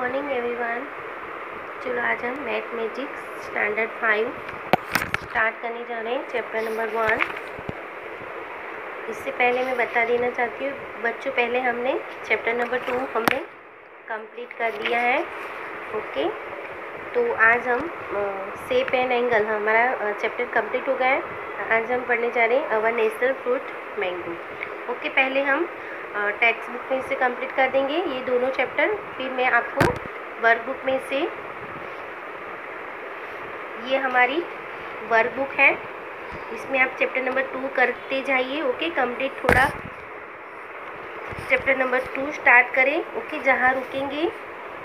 Morning everyone. चलो आज हम मैथमेटिक्स स्टैंडर्ड 5 स्टार्ट करने जा रहे हैं, चैप्टर नंबर 1। इससे पहले मैं बता देना चाहती हूँ बच्चों, पहले हमने चैप्टर नंबर 2 हमने कंप्लीट कर लिया है। ओके, तो आज हम शेप एंड एंगल, हमारा चैप्टर कंप्लीट हो गया है। आज हम पढ़ने जा रहे हैं our national fruit mango. Okay, पहले हम टेक्स्ट बुक में से कंप्लीट कर देंगे ये दोनों चैप्टर, फिर मैं आपको वर्कबुक में से, ये हमारी वर्कबुक है, इसमें आप चैप्टर नंबर 2 करते जाइए। ओके, कंप्लीट थोड़ा चैप्टर नंबर 2 स्टार्ट करें। ओके, जहाँ रुकेंगे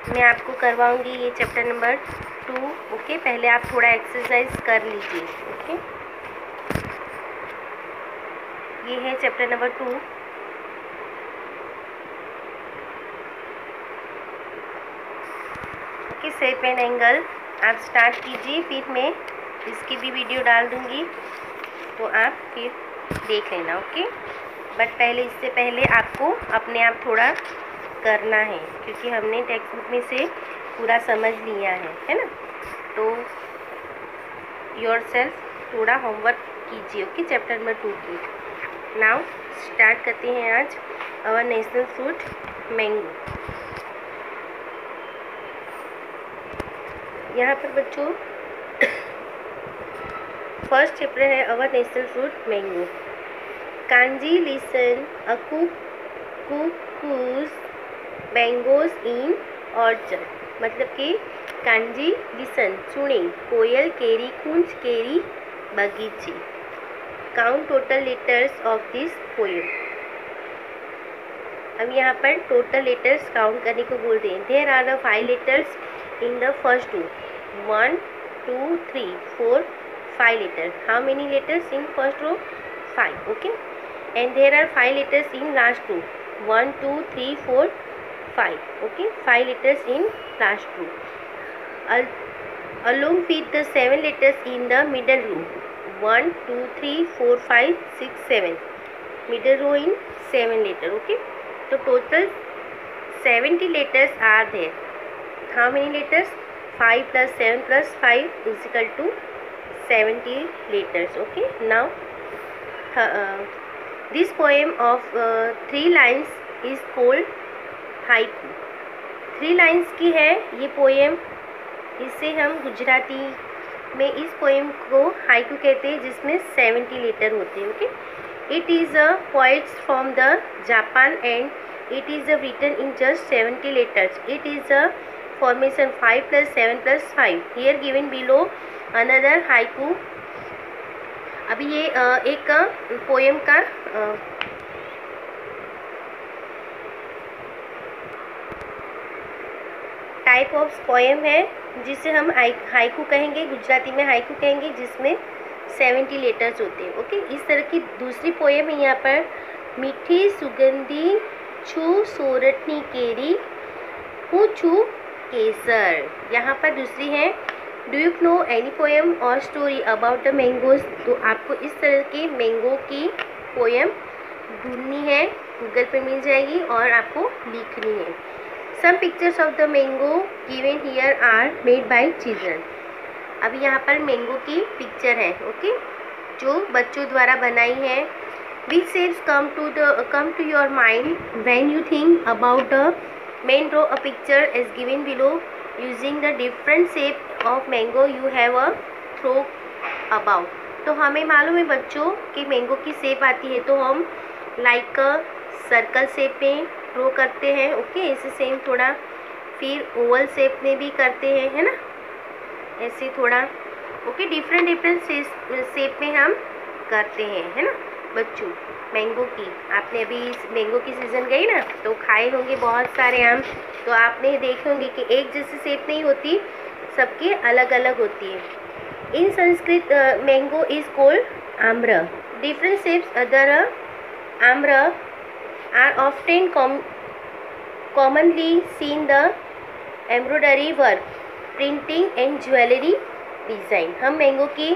मैं आपको करवाऊंगी ये चैप्टर नंबर 2। ओके, पहले आप थोड़ा एक्सरसाइज कर लीजिए। ओके, ये है chapter number 2। Okay, shape and angle आप स्टार्ट कीजिए, फिर मैं इसकी भी वीडियो डाल दूंगी तो आप फिर देख लेना। ओके, बट पहले, इससे पहले आपको अपने आप थोड़ा करना है, क्योंकि हमने टेक्स्ट बुक में से पूरा समझ लिया है ना। तो योरसेल्फ थोड़ा होमवर्क कीजिए। ओके, चैप्टर नंबर 2 की। नाउ स्टार्ट करते हैं आज अवर नेशनल फ्रूट मैंगो। यहाँ पर बच्चों फर्स्ट चैप्टर है our national fruit mango. Kanji listen a cuckoos mangoes in orchard, मतलब कि कांजी लिसन सुने, कोयल केरी कुंज केरी बगीचे। Count total letters of this poem. हम यहाँ पर टोटल लेटर्स काउंट करने को बोलते हैं। There are the 5 letters in the first two. 1 2 3 4 5 letters. How many letters in first row? 5. Okay, and there are 5 letters in last two. 1 2 3 4 5. Okay, 5 letters in last row along with the 7 letters in the middle row. 1 2 3 4 5 6 7. middle row in 7 letters. Okay, so total 70 letters are there. How many letters? 5 plus 7 plus 5 is equal to 70 letters. Okay, now this poem of 3 lines is called haiku. 3 lines की है ये poem. इससे हम गुजराती में इस poem को haiku कहते हैं, जिसमें 70 लेटर होते हैं। Okay, it is a poets from the Japan and it is written in just 70 letters. It is a formation 5 plus 7 plus 5. Here given below another haiku. अभी ये एक पोएम का टाइप ऑफ पोएम है, जिसे हम haiku कहेंगे, गुजराती में haiku कहेंगे, जिसमें 70 लेटर्स होते हैं। ओके, इस तरह की दूसरी पोएम है यहाँ पर। मीठी सुगंधी छू सोरठनी केरी पूछू केसर। यहाँ पर दूसरी है। Do you know any poem और स्टोरी अबाउट द मैंगोज। तो आपको इस तरह के मैंगो की पोएम ढूंढनी है, गूगल पे मिल जाएगी और आपको लिखनी है। Some pictures of the mango given here are made by children. अभी यहाँ पर मैंगो की पिक्चर है। ओके, जो बच्चों द्वारा बनाई है। Which shapes come to your mind when you think about the main draw a picture as given below using the different shape of mango you have a throw about. तो हमें मालूम है बच्चों कि मैंगो की शेप आती है, तो हम लाइक सर्कल शेप में ड्रॉ करते हैं। ओके, ऐसे सेम थोड़ा, फिर ओवल शेप में भी करते हैं, है ना, ऐसे थोड़ा। ओके, डिफरेंट शेप में हम करते हैं, है ना बच्चों। मैंगो की, आपने अभी मैंगो की सीज़न गई ना, तो खाए होंगे बहुत सारे आम, तो आपने देखे होंगे कि एक जैसी शेप नहीं होती, सबकी अलग अलग होती है। In Sanskrit mango is called amra. Different shapes other amra are often commonly seen the embroidery work, printing and jewellery design. हम मैंगो की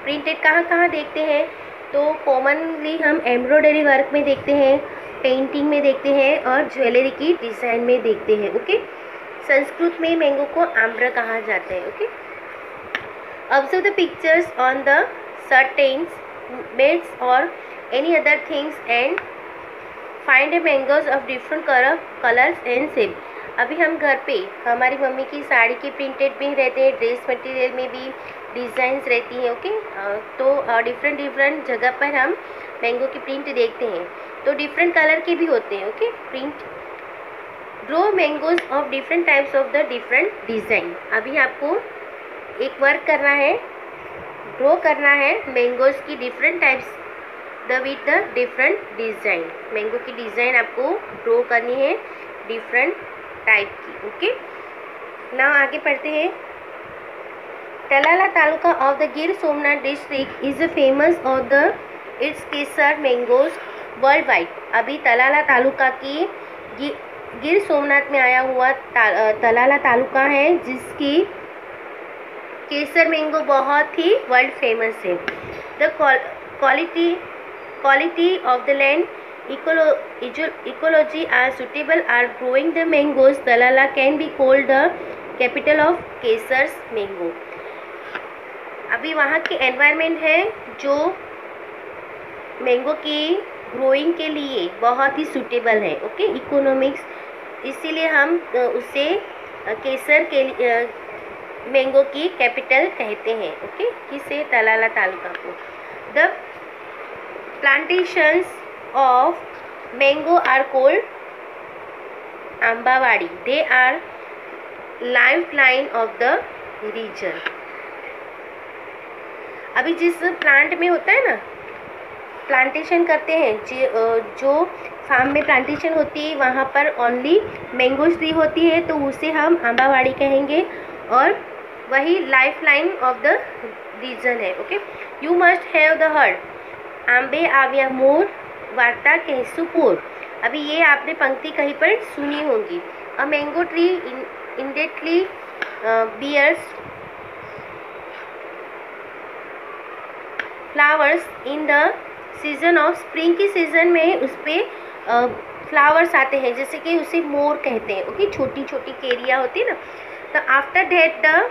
प्रिंटेड कहाँ देखते हैं, तो कॉमनली हम एम्ब्रॉयडरी वर्क में देखते हैं, पेंटिंग में देखते हैं और ज्वेलरी की डिज़ाइन में देखते हैं। ओके, संस्कृत में मैंगो को आम्र कहा जाता है। Okay, observe the pictures on the curtains beds और any other things and find mangoes of different colours and shape. अभी हम घर पे हमारी मम्मी की साड़ी के प्रिंटेड भी रहते हैं, ड्रेस मटेरियल में भी डिज़ाइंस रहती हैं। ओके, तो डिफरेंट डिफरेंट जगह पर हम मैंगो की प्रिंट देखते हैं, तो डिफरेंट कलर के भी होते हैं। Okay, print draw mangoes of different types of the different design. अभी आपको एक वर्क करना है, ड्रॉ करना है मैंगोज की different types with the different design. Mango की डिज़ाइन आपको ड्रॉ करनी है डिफरेंट टाइप की। ओके, नाउ आगे पढ़ते हैं। Talala taluka of the Gir Somnath district is famous of the it's Kesar mangoes world wide. अभी तलाला तालुका की गिर सोमनाथ में आया हुआ तलाला तालुका है, जिसकी केसर मैंगो बहुत ही वर्ल्ड फेमस है। The quality of the land ecology are suitable are growing the mangoes. Talala can be called the capital of केसर्स मैंगो। अभी वहाँ की एनवायरनमेंट है जो मैंगो की ग्रोइंग के लिए बहुत ही सूटेबल है। ओके, इकोनॉमिक्स, इसीलिए हम उसे केसर के मैंगो की कैपिटल कहते हैं। ओके, किसे? तलाला तालुका को। The plantations of mango are called ambawadi. They are lifeline of the region. अभी जिस प्लांट में होता है ना, प्लांटेशन करते हैं, जो फार्म में प्लांटेशन होती है वहाँ पर ओनली मैंगोज ट्री होती है, तो उसे हम आंबावाड़ी कहेंगे, और वही लाइफलाइन ऑफ द रीजन है। Okay, you must have the heard आंबे आविया मोर वार्ता कहसुपुर। अभी ये आपने पंक्ति कहीं पर सुनी होगी। A mango tree ideally bears flowers in the season of spring. की सीजन में उस पर फ्लावर्स आते हैं, जैसे कि उसे मोर कहते हैं। ओके, छोटी छोटी केरिया होती है ना, तो after that the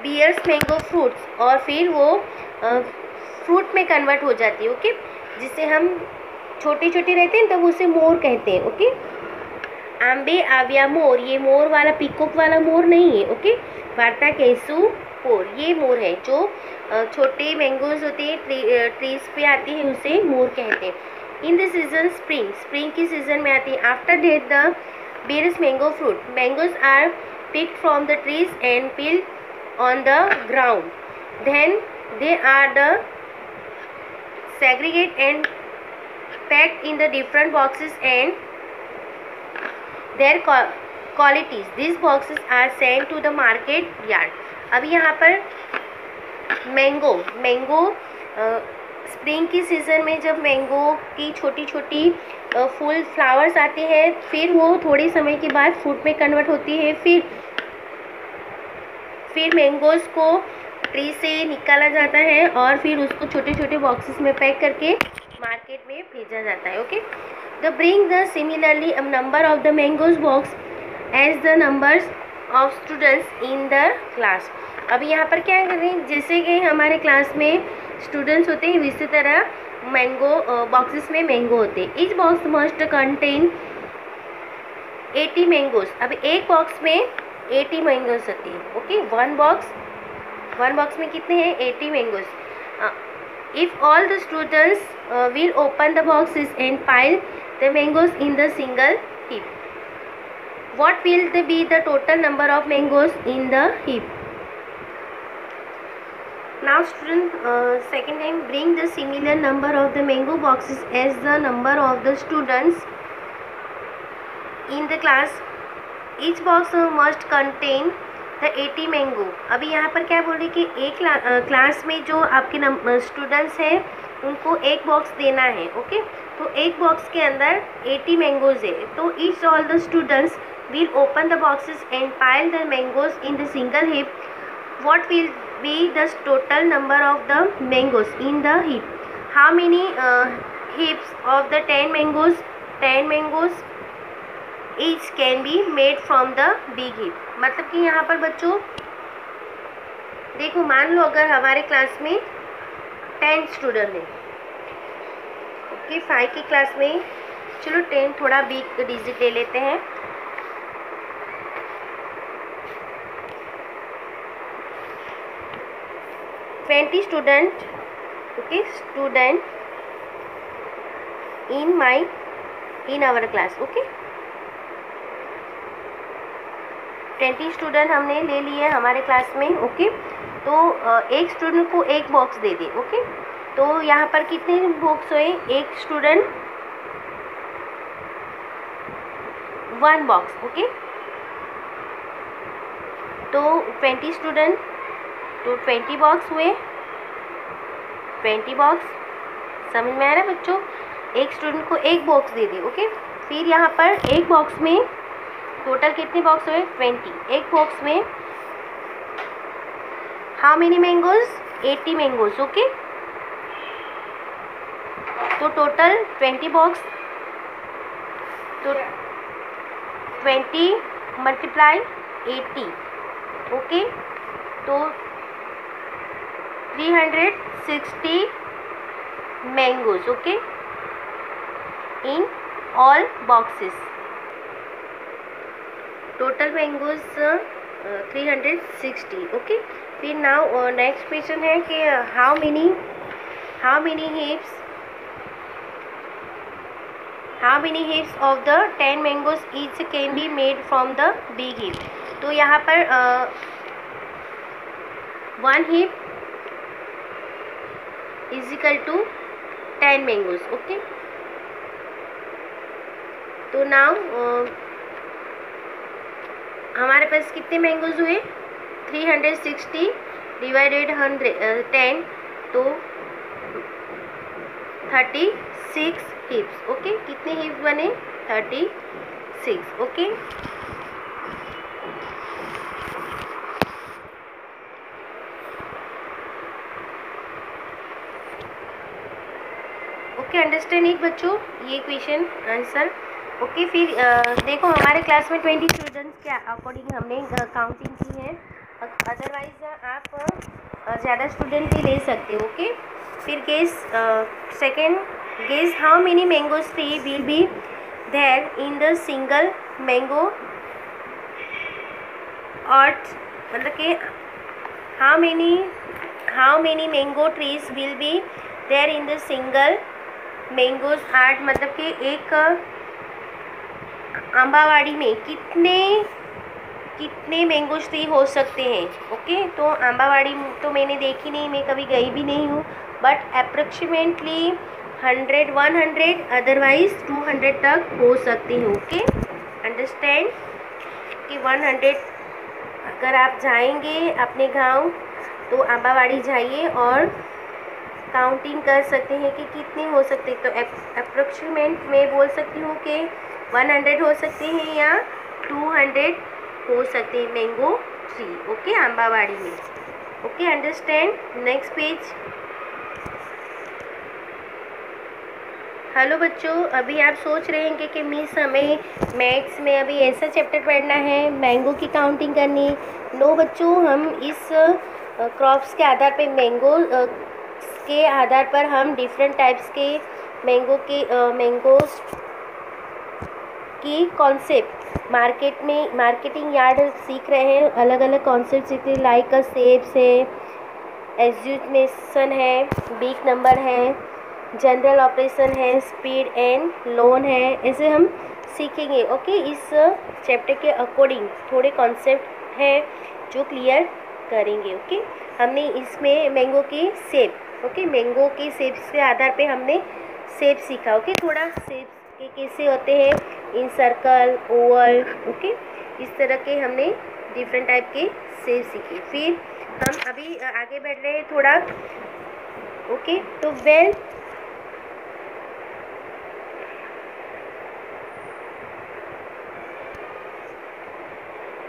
bears mango fruits, और फिर वो फ्रूट में कन्वर्ट हो जाती है। ओके, जिसे हम छोटे छोटे रहते हैं तब उसे मोर कहते हैं। ओके, आंबे आविया मोर, ये मोर वाला पीकॉक वाला मोर नहीं है। ओके, वार्ता कैसु पोर, ये मोर है जो छोटे मैंगोज होते हैं ट्रीज पे आती है, उसे मोर कहते हैं। In the season spring, spring की सीजन में आती है। After that the bears mango fruit, mangoes are picked from the trees and piled on the ground, then they are the segregate and packed in the different boxes and their qualities. These boxes are sent to the market yard. अभी यहाँ पर mango spring की season में जब mango की छोटी छोटी full flowers आते हैं, फिर वो थोड़े समय के बाद फ्रूट में कन्वर्ट होती है, फिर मैंगोज़ को ट्री से निकाला जाता है और फिर उसको छोटे छोटे बॉक्सेस में पैक करके मार्केट में भेजा जाता है। Okay, the bring the similarly number of the mangoes box as the numbers of students in the class. अभी यहाँ पर क्या कर रहे हैं, जैसे कि हमारे क्लास में स्टूडेंट्स होते हैं, इसी तरह मैंगो बॉक्सेस में मैंगो होते हैं। Each box must contain 80 mangoes. अभी एक बॉक्स में 80 मैंगोज होती है। ओके, वन बॉक्स में कितने हैं? 80 mangoes. If all the students will open the boxes and pile the mangoes in the single heap, what will be the total number of mangoes in the heap? Now student, second time, bring the similar number of the mango boxes as the number of the students in the class. Each box must contain the 80 mango. अभी यहाँ पर क्या बोल रही कि एक class में जो आपके स्टूडेंट्स हैं उनको एक बॉक्स देना है। ओके, तो एक बॉक्स के अंदर 80 मैंगोज है, तो each all the students will open the boxes and pile the mangoes in the single heap. What will be the total number of the mangoes in the heap? How many heaps of the 10 mangoes? 10 mangoes each can be made from the big heap। मतलब कि यहाँ पर बच्चों देखो, मान लो अगर हमारे class में 10 स्टूडेंट हैं, ओके 5 की क्लास में, चलो 10 थोड़ा बिग डिजिट ले लेते हैं, 20 student, okay student in our class, okay 20 student हमने ले लिए हमारे क्लास में, ओके तो एक स्टूडेंट को एक बॉक्स दे दे, ओके तो यहाँ पर कितने बॉक्स हुए, एक स्टूडेंट 1 बॉक्स, ओके तो 20 स्टूडेंट तो 20 बॉक्स हुए, 20 बॉक्स, समझ में आ रहा है बच्चों, एक स्टूडेंट को एक बॉक्स दे दे, ओके फिर यहाँ पर एक बॉक्स में टोटल कितने बॉक्स हुए, 20, एक बॉक्स में how many mangoes, 80 mangoes, okay तो टोटल 20 बॉक्स, तो 20 मल्टीप्लाई 80, ओके तो 360 mangoes, okay in all boxes, total mangoes 360, okay फिर नाउ नेक्स्ट क्वेश्चन है कि how many heaps of the 10 mangoes each can be made from the big heap. तो यहाँ पर 1 heap is equal to 10 mangoes, okay तो now हमारे पास कितने मैंगोज हुए, 360 डिवाइडेड 10 तो 36 हिप्स, ओके कितने हिप्स बने, 36, ओके अंडरस्टैंड इट बच्चों, ये क्वेश्चन आंसर, ओके फिर देखो हमारे क्लास में 20 स्टूडेंट्स के अकॉर्डिंग हमने काउंटिंग की है, अदरवाइज आप ज़्यादा स्टूडेंट भी ले सकते हो, ओके फिर second guess how many mangoes tree will be there in the single mango earth, मतलब कि how many mango trees will be there in the single mangoes art, मतलब कि एक आंबावाड़ी में कितने मैंगोज ट्री हो सकते हैं, ओके तो आंबावाड़ी तो मैंने देखी नहीं, मैं कभी गई भी नहीं हूँ, बट अप्रोक्सीमेटली 100 अदरवाइज 200 तक हो सकते हैं, ओके अंडरस्टैंड कि 100 अगर आप जाएंगे अपने गांव तो आंबावाड़ी जाइए और काउंटिंग कर सकते हैं कि कितने हो सकते हैं, तो अप्रोक्सीमेट मैं बोल सकती हूँ कि 100 हो सकते हैं या 200 हो सकते हैं मैंगो ट्री, ओके आंबावाड़ी में, okay understand. Next page. Hello बच्चों, अभी आप सोच रहे हैं कि मिस हमें मैथ्स में अभी ऐसा चैप्टर पढ़ना है, मैंगो की काउंटिंग करनी। नो बच्चों, हम इस क्रॉप्स के आधार पे के आधार पर हम डिफरेंट टाइप्स के मैंगोस की कॉन्सेप्ट मार्केटिंग यार्ड सीख रहे हैं। अलग अलग कॉन्सेप्ट सीख रहे हैं, लाइक सेप्स है, एज्यूमेशन है, बिग नंबर है, जनरल ऑपरेशन है, स्पीड एंड लोन है, ऐसे हम सीखेंगे। ओके, इस चैप्टर के अकॉर्डिंग थोड़े कॉन्सेप्ट हैं जो क्लियर करेंगे। ओके, हमने इसमें मैंगो की शेप, ओके मैंगो की शेप्स के आधार पे हमने शेप सीखा। ओके, थोड़ा शेप्स के कैसे होते हैं, इन सर्कल, ओवल, ओके इस तरह के हमने डिफरेंट टाइप के शेप सीखे। फिर हम अभी आगे बढ़ रहे हैं थोड़ा। ओके, तो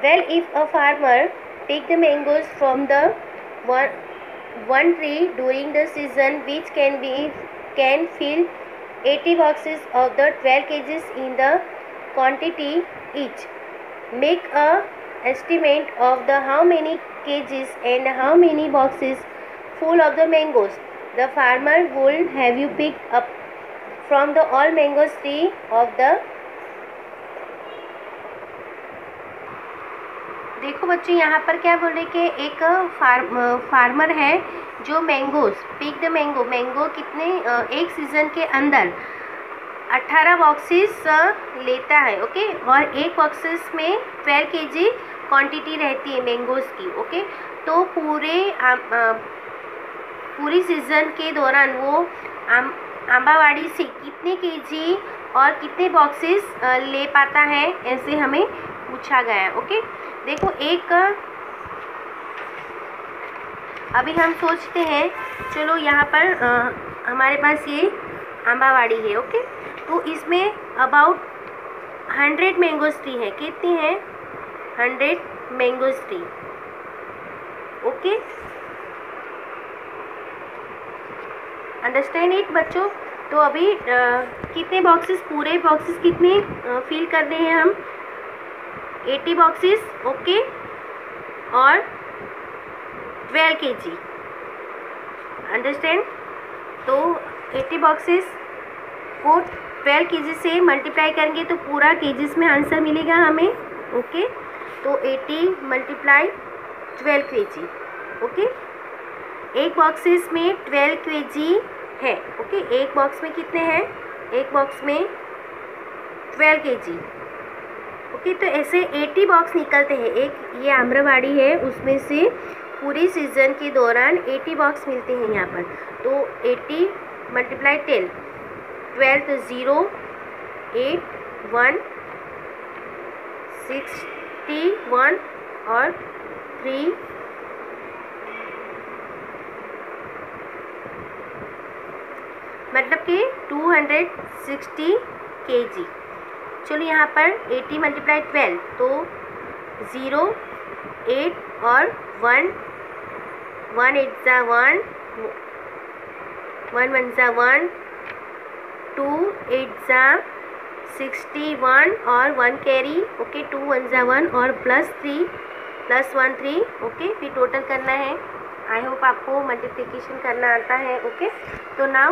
well if a farmer take the mangoes from the one tree during the season, which can fill 80 boxes of the 12 kgs in the quantity each. Make a estimate of the how many kgs and how many boxes full of the mangoes the farmer would have you picked up from the all mangoes tree of the. देखो बच्चों यहाँ पर क्या बोल रहे कि एक farmer है जो मैंगोज पिक द मैंगो कितने एक सीज़न के अंदर 18 बॉक्सेस लेता है, ओके, और एक बॉक्सेस में 12 kg क्वांटिटी रहती है मैंगोज की, ओके। तो पूरी सीज़न के दौरान वो आंबावाड़ी से कितने kg और कितने बॉक्सेस ले पाता है, ऐसे हमें पूछा गया है, ओके। देखो अभी हम सोचते हैं, चलो यहाँ पर हमारे पास ये आंबावाड़ी है, ओके। तो इसमें अबाउट 100 मैंगोज ट्री है। कितनी है? 100 mangoes tree, okay. Understand it बच्चों। तो अभी कितने बॉक्सेस, पूरे बॉक्सेस कितने फिल करने हैं हम? 80 बॉक्सेस, ओके, और 12 kg, अंडरस्टैंड। तो 80 बॉक्सेस को 12 kg से मल्टीप्लाई करेंगे तो पूरा केजीस में आंसर मिलेगा हमें, ओके। तो 80 × 12 kg, ओके। एक बॉक्सेस में 12 kg है, ओके। एक बॉक्स में कितने हैं? एक बॉक्स में 12 kg, ओके। तो ऐसे 80 बॉक्स निकलते हैं। एक ये आम्रवाड़ी है, उसमें से पूरी सीज़न के दौरान 80 बॉक्स मिलते हैं यहाँ पर। तो 80 × 10, 12 तो 0, 8, 1, 61 और 3, मतलब कि 260 kg। चलो यहाँ पर 80 × 12 तो 0, 8 और 1, 1 8 × 1, 1 1 × 1, 2 8 × 61 और 1 कैरी, ओके। 2 1 × 1 और +3 +1 3, ओके। फिर टोटल करना है। आई होप आपको मल्टीप्लिकेशन करना आता है, ओके। तो नाउ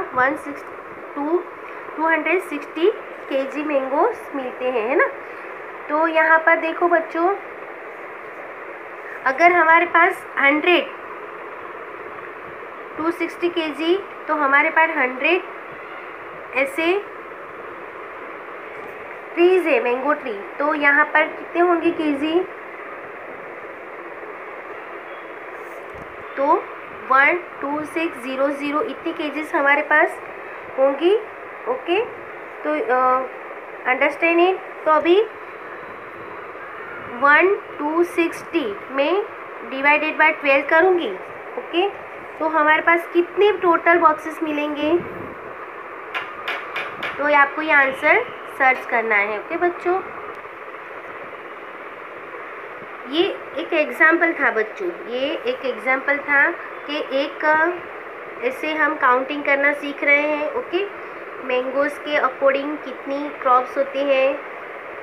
260 kg मैंगोस मिलते हैं, है ना। तो यहाँ पर देखो बच्चों, अगर हमारे पास 260 kg, तो हमारे पास 100 ऐसे ट्रीज है, मैंगो ट्री। तो यहाँ पर कितने होंगे kg? तो 12600 इतनी केजीज हमारे पास होंगी, ओके। तो अंडरस्टैंड इट। तो अभी 1260 में डिवाइडेड बाय 12 करूँगी, ओके। तो हमारे पास कितने टोटल बॉक्सेस मिलेंगे? तो आपको ये आंसर सर्च करना है, ओके बच्चों। ये एक एग्जाम्पल था बच्चों, ये एक एग्जाम्पल था कि एक ऐसे हम काउंटिंग करना सीख रहे हैं, ओके। मैंगोज़ के अकॉर्डिंग कितनी क्रॉप्स होती हैं,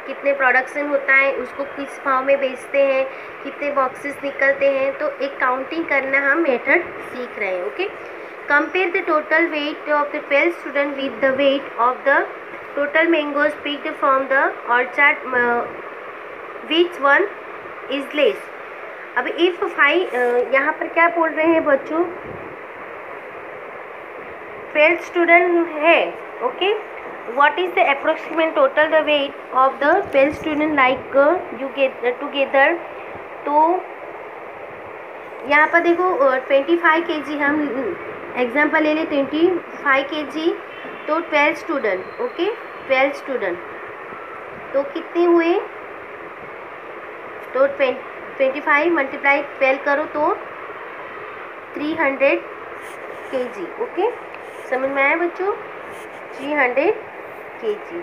कितने प्रोडक्शन होता है, उसको किस भाव में बेचते हैं, कितने बॉक्सेस निकलते हैं। तो एक काउंटिंग करना हम मेथड सीख रहे हैं, okay. Compare the total weight of the 12 student with the weight of the total mangoes picked from the orchard, which one is less. अब इफ 5 यहाँ पर क्या बोल रहे हैं बच्चों? 12 स्टूडेंट है, okay. What is the approximate total the weight of the 12 student like you get together. तो यहाँ पर देखो 25 kg, हम एग्जाम्पल ले लें 25 kg। तो 12 स्टूडेंट, ओके, 12 स्टूडेंट तो कितने हुए? तो 25 × 12 करो तो 300 kg, ओके। समझ में आया बच्चों? 300 kg,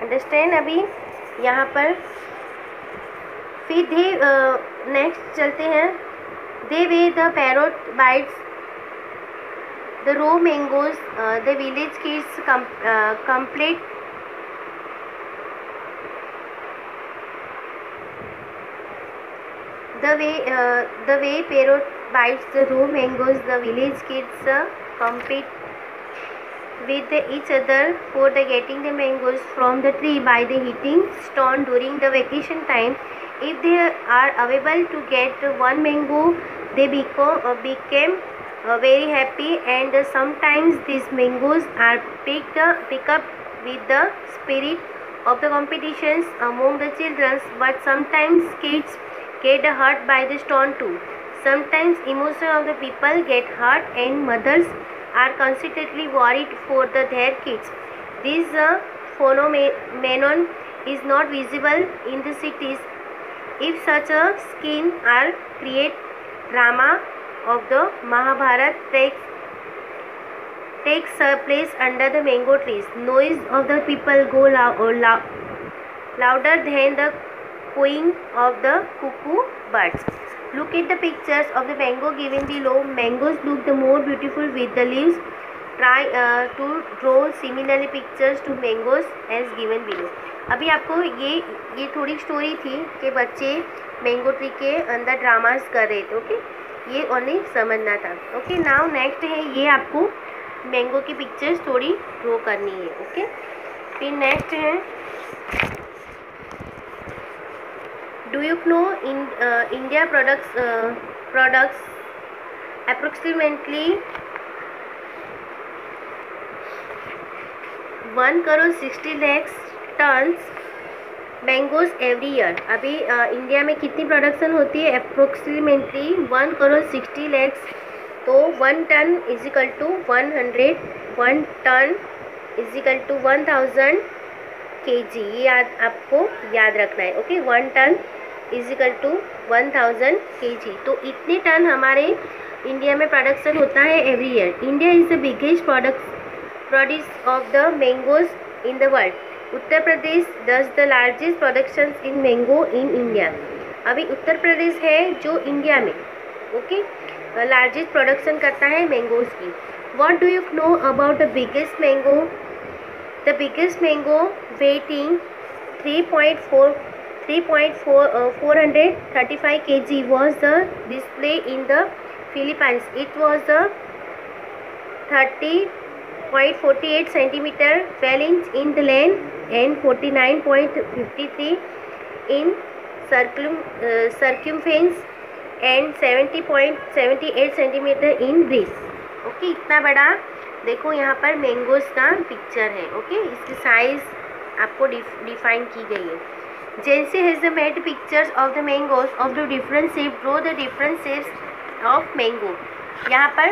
अंडरस्टैंड। अभी यहाँ पर फिर नेक्स्ट चलते हैं। They way the parrot bites the raw mangoes the village kids complete The way parrot bites the raw mangoes, the village kids compete with each other for the getting the mangoes from the tree by the hitting stone during the vacation time. If they are able to get one mango, they became very happy, and sometimes these mangoes are picked up with the spirit of the competitions among the children. But sometimes kids get hurt by the stone too. Sometimes emotion of the people get hurt, and mothers are constantly worried for their kids. This phenomenon is not visible in the cities. If such a scene are create drama of the Mahabharata takes place under the mango trees. Noise of the people go louder than the cooing of the cuckoo birds. Look at the pictures of the mango given below. Mangoes look the more beautiful with the leaves. Try to draw similarly pictures to mangoes as given below. अभी आपको ये थोड़ी story थी कि बच्चे mango tree के अंदर dramas कर रहे थे. ओके, ये ओनली समझना था. ओके, नाउ नेक्स्ट है, ये आपको मैंगो की पिक्चर्स थोड़ी ड्रॉ करनी है. ओके, फिर नेक्स्ट है, do you know in India products approximately 1 crore 60 lakhs tons mangoes every year. अभी इंडिया में कितनी प्रोडक्शन होती है? अप्रोक्सीमेटली 1 करोड़ 60 लैक्स. तो 1 ton is equal to 100, 1 ton is equal to 1000 kg. ये आपको याद रखना है. Okay, 1 ton is equal to 1000 kg. तो इतने टन हमारे इंडिया में प्रोडक्शन होता है every year. India is the biggest produce of the mangoes in the world. Uttar Pradesh does the largest production in mango in India. अभी उत्तर प्रदेश है जो इंडिया में ओके लार्जेस्ट प्रोडक्शन करता है मैंगोज की. What do you know about the biggest mango? The biggest mango waiting 435 kg was the display in the Philippines. It was the 30.48 centimeter 12 inch in the length and 49.53 in circumference and 70.78 centimeter in breadth. Okay, इतना बड़ा देखो यहाँ पर mangoes का picture है. Okay, इसकी size आपको define की गई है. Jency has made pictures of the mangoes of the different shape. Draw the different shapes of mango. यहाँ पर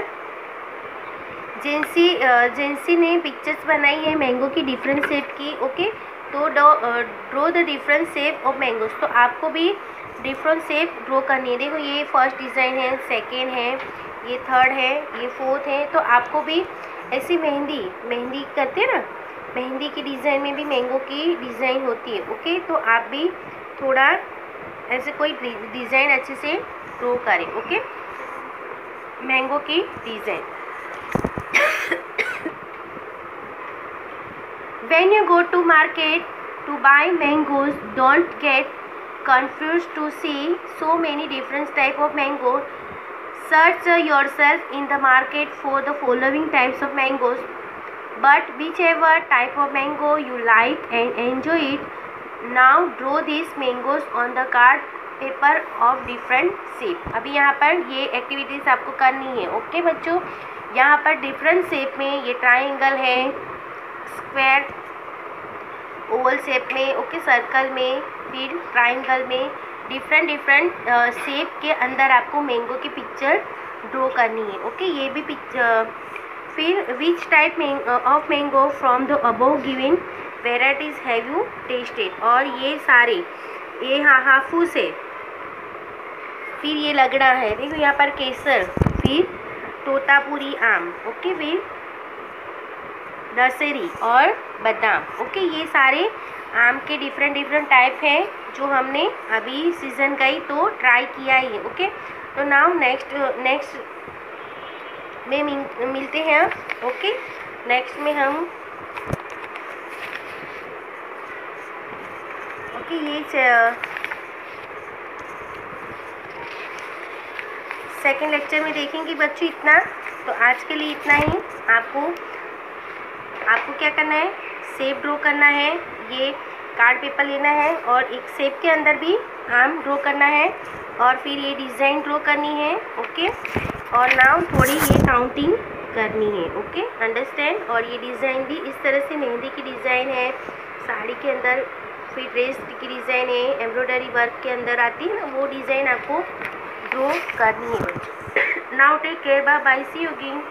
जेंसी ने पिक्चर्स बनाई है मैंगो की डिफरेंट शेप की. ओके, तो draw the different shape of mangoes. तो आपको भी डिफरेंट शेप ड्रॉ करनी है. देखो, ये फर्स्ट डिज़ाइन है, सेकेंड है, ये थर्ड है, ये फोर्थ है. तो आपको भी ऐसी मेहंदी करते हैं ना, मेहंदी की डिज़ाइन में भी मैंगो की डिज़ाइन होती है. ओके, तो आप भी थोड़ा ऐसे कोई डिज़ाइन अच्छे से ड्रॉ करें. ओके, मैंगो की design. When you go to market to buy mangoes, don't get confused to see so many different type of mango. Search yourself in the market for the following types of mangoes. But whichever type of mango you like and enjoy it, now draw these mangoes on the card paper of different shape. अभी यहाँ पर ये activities आपको करनी है. Okay बच्चों, यहाँ पर डिफरेंट शेप में, ये ट्राइंगल है, स्क्वायर, ओवल शेप में, ओके सर्कल में, फिर ट्राइंगल में, डिफरेंट शेप के अंदर आपको मैंगो की पिक्चर ड्रॉ करनी है. ओके, ये भी पिक्चर. फिर which type of mango from the above given varieties have you tested. और ये सारे, ये हाफूस है, फिर ये लगड़ा है, देखो यहाँ पर केसर, फिर तोतापुरी आम, ओके, फिर दशहरी और बादाम. ओके, ये सारे आम के डिफरेंट टाइप हैं जो हमने अभी सीज़न गई तो ट्राई किया ही है. ओके, तो नाउ नेक्स्ट में मिलते हैं. ओके, नेक्स्ट में हम ओके ये सेकंड लेक्चर में देखेंगे बच्चों इतना। तो आज के लिए इतना ही। आपको क्या करना है, शेप ड्रॉ करना है, ये कार्ड पेपर लेना है और एक शेप के अंदर भी आर्म ड्रॉ करना है और फिर ये डिज़ाइन ड्रॉ करनी है। ओके, और नाउ थोड़ी ये काउंटिंग करनी है। Okay, understand. और ये डिज़ाइन भी इस तरह से मेहंदी की डिज़ाइन है, साड़ी के अंदर फिर ड्रेस की डिज़ाइन है, एम्ब्रॉयडरी वर्क के अंदर आती है ना, वो डिज़ाइन आपको ड्रॉ करनी है बच्चों। Now take care, bye bye, see you again.